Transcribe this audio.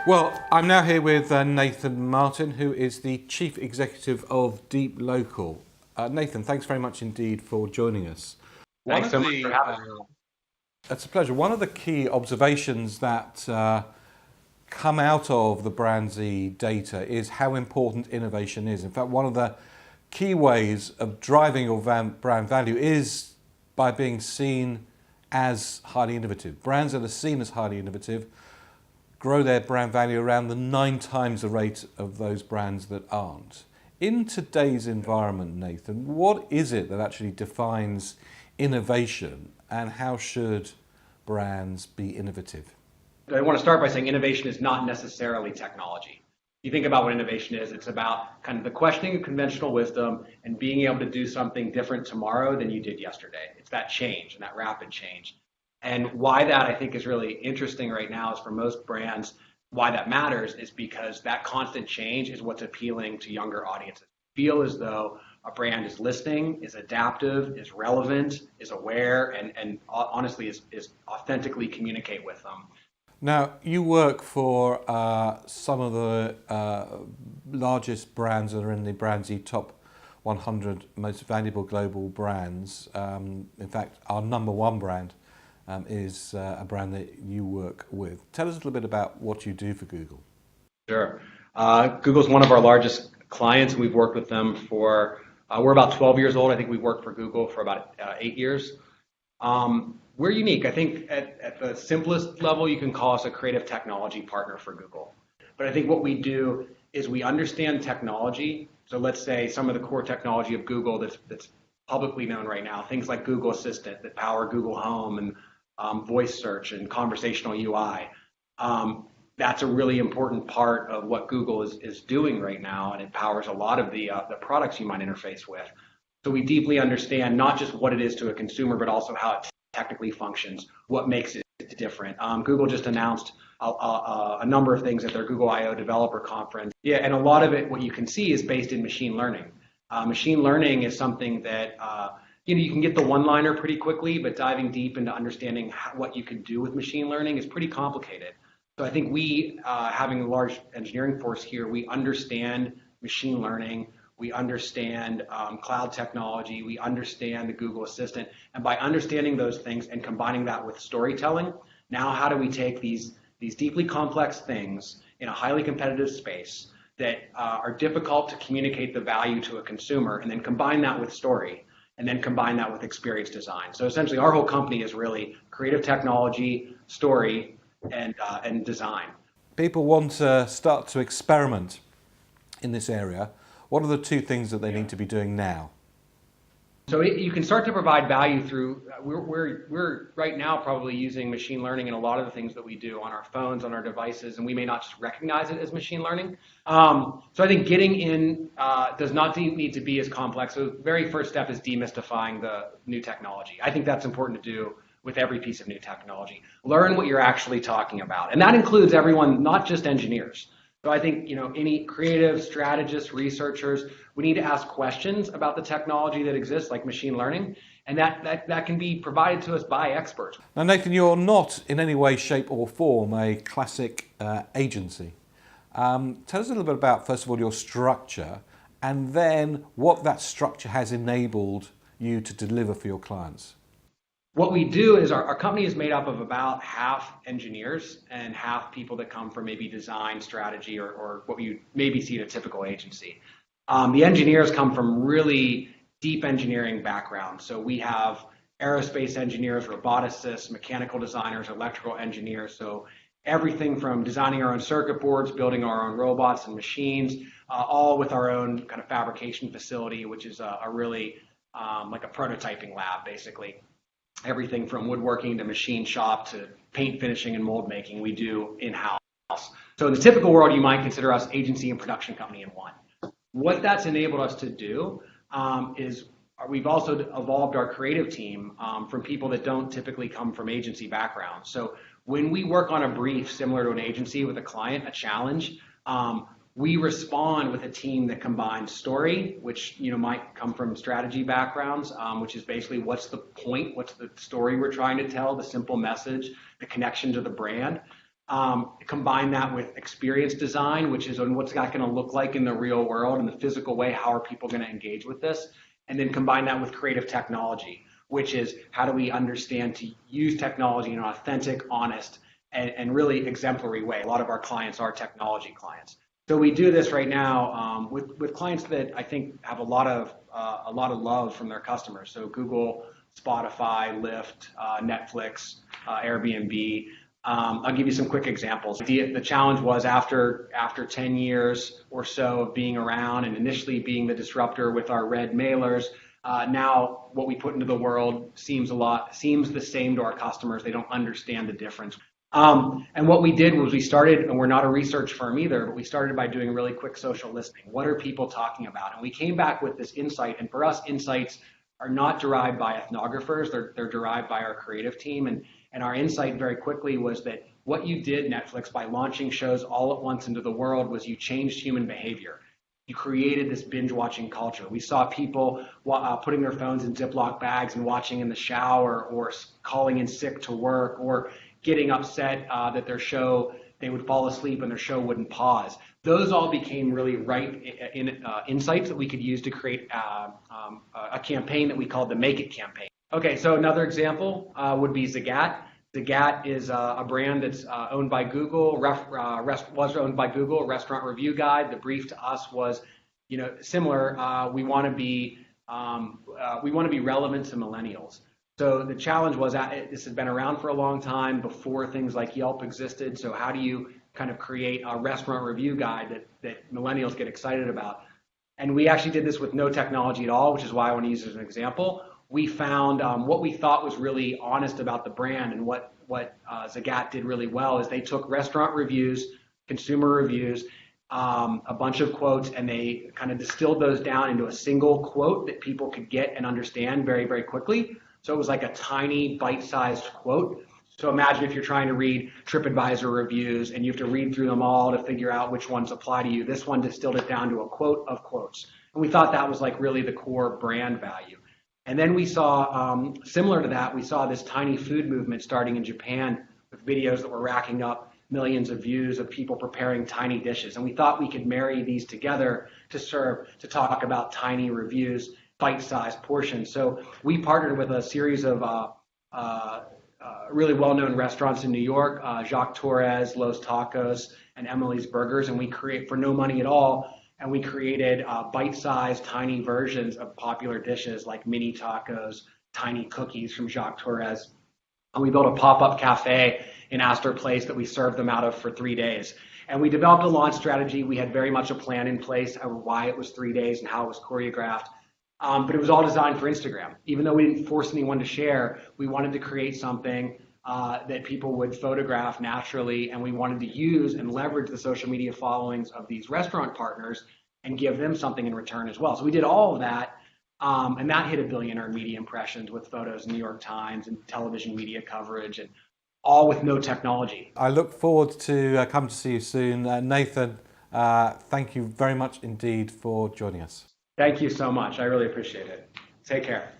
Well, I'm now here with Nathan Martin, who is the Chief Executive of Deep Local. Nathan, thanks very much indeed for joining us. Thanks so much for having me. It's a pleasure. One of the key observations that come out of the Brandzy data is how important innovation is. In fact, one of the key ways of driving your brand value is by being seen as highly innovative. Brands that are seen as highly innovative grow their brand value around the 9 times the rate of those brands that aren't. In today's environment, Nathan, what is it that actually defines innovation, and how should brands be innovative? I want to start by saying innovation is not necessarily technology. You think about what innovation is, it's about kind of the questioning of conventional wisdom and being able to do something different tomorrow than you did yesterday. It's that change and that rapid change. And why that I think is really interesting right now is for most brands, why that matters is because that constant change is what's appealing to younger audiences. Feel as though a brand is listening, is adaptive, is relevant, is aware, and honestly is authentically communicate with them. Now, you work for some of the largest brands that are in the Brandzy top 100 most valuable global brands. In fact, our number one brand is a brand that you work with. Tell us a little bit about what you do for Google. Sure. Google's one of our largest clients. We've worked with them for, we're about 12 years old. I think we've worked for Google for about 8 years. We're unique. I think at the simplest level, you can call us a creative technology partner for Google. But I think what we do is we understand technology. So let's say some of the core technology of Google that's publicly known right now, things like Google Assistant that power Google Home and voice search and conversational UI. That's a really important part of what Google is doing right now, and it powers a lot of the products you might interface with. So we deeply understand not just what it is to a consumer, but also how it technically functions, what makes it different. Google just announced a number of things at their Google I/O developer conference. Yeah, and a lot of it, what you can see, is based in machine learning. Machine learning is something that you can get the one-liner pretty quickly, but diving deep into understanding what you can do with machine learning is pretty complicated. So I think we, having a large engineering force here, we understand machine learning, we understand cloud technology, we understand the Google Assistant, and by understanding those things and combining that with storytelling, now how do we take these deeply complex things in a highly competitive space that are difficult to communicate the value to a consumer, and then combine that with story, and then combine that with experience design. So essentially our whole company is really creative technology, story, and design. People want to start to experiment in this area. What are the 2 things that they need to be doing now? So you can start to provide value through, we're right now probably using machine learning in a lot of the things that we do on our phones, on our devices, and we may not just recognize it as machine learning. So I think getting in does not need to be as complex. So the very first step is demystifying the new technology. I think that's important to do with every piece of new technology. Learn what you're actually talking about. And that includes everyone, not just engineers. So I think, any creative strategists, researchers, we need to ask questions about the technology that exists, like machine learning, and that can be provided to us by experts. Now, Nathan, you're not in any way, shape or form a classic agency. Tell us a little bit about, first of all, your structure, and then what that structure has enabled you to deliver for your clients. What we do is our company is made up of about half engineers and half people that come from maybe design, strategy, or what you maybe see in a typical agency. The engineers come from really deep engineering backgrounds. So we have aerospace engineers, roboticists, mechanical designers, electrical engineers. So everything from designing our own circuit boards, building our own robots and machines, all with our own kind of fabrication facility, which is a really like a prototyping lab, basically. Everything from woodworking to machine shop to paint finishing and mold making we do in-house. So in the typical world, you might consider us agency and production company in one. What that's enabled us to do is we've also evolved our creative team from people that don't typically come from agency backgrounds. So when we work on a brief similar to an agency with a client, a challenge, we respond with a team that combines story, which might come from strategy backgrounds, which is basically what's the point, what's the story we're trying to tell, the simple message, the connection to the brand. Combine that with experience design, which is on what's that going to look like in the real world, in the physical way, how are people going to engage with this? And then combine that with creative technology, which is how do we understand to use technology in an authentic, honest, and really exemplary way. A lot of our clients are technology clients. So we do this right now with clients that I think have a lot of love from their customers. So Google, Spotify, Lyft, Netflix, Airbnb. I'll give you some quick examples. The challenge was after 10 years or so of being around and initially being the disruptor with our red mailers, now what we put into the world seems the same to our customers. They don't understand the difference. And what we did was we started, and we're not a research firm either, but we started by doing a really quick social listening. What are people talking about? And we came back with this insight, and for us, insights are not derived by ethnographers, they're derived by our creative team. And our insight very quickly was that what you did, Netflix, by launching shows all at once into the world was you changed human behavior. You created this binge-watching culture. We saw people putting their phones in Ziploc bags and watching in the shower, or calling in sick to work, or getting upset that they would fall asleep and their show wouldn't pause. Those all became really ripe insights that we could use to create a campaign that we called the Make It campaign. Okay, so another example would be Zagat. Zagat is a brand that's owned by Google, was owned by Google, Restaurant Review Guide. The brief to us was, similar. We want to be relevant to millennials. So the challenge was that this has been around for a long time before things like Yelp existed. So how do you kind of create a restaurant review guide that millennials get excited about? And we actually did this with no technology at all, which is why I want to use it as an example. We found what we thought was really honest about the brand, and what Zagat did really well is they took restaurant reviews, consumer reviews, a bunch of quotes, and they kind of distilled those down into a single quote that people could get and understand very, very quickly. So it was like a tiny bite-sized quote. So imagine if you're trying to read TripAdvisor reviews and you have to read through them all to figure out which ones apply to you. This one distilled it down to a quote of quotes. And we thought that was like really the core brand value. And then we saw, similar to that, we saw this tiny food movement starting in Japan with videos that were racking up millions of views of people preparing tiny dishes. And we thought we could marry these together to talk about tiny reviews, bite-sized portions. So we partnered with a series of really well-known restaurants in New York, Jacques Torres, Los Tacos, and Emily's Burgers, and we create for no money at all. And we created bite-sized, tiny versions of popular dishes like mini tacos, tiny cookies from Jacques Torres. And we built a pop-up cafe in Astor Place that we served them out of for 3 days. And we developed a launch strategy. We had very much a plan in place of why it was 3 days and how it was choreographed. But it was all designed for Instagram. Even though we didn't force anyone to share, we wanted to create something that people would photograph naturally, and we wanted to use and leverage the social media followings of these restaurant partners and give them something in return as well. So we did all of that, and that hit 1 billion earned media impressions with photos in the New York Times and television media coverage, and all with no technology. I look forward to come to see you soon. Nathan, thank you very much indeed for joining us. Thank you so much. I really appreciate it. Take care.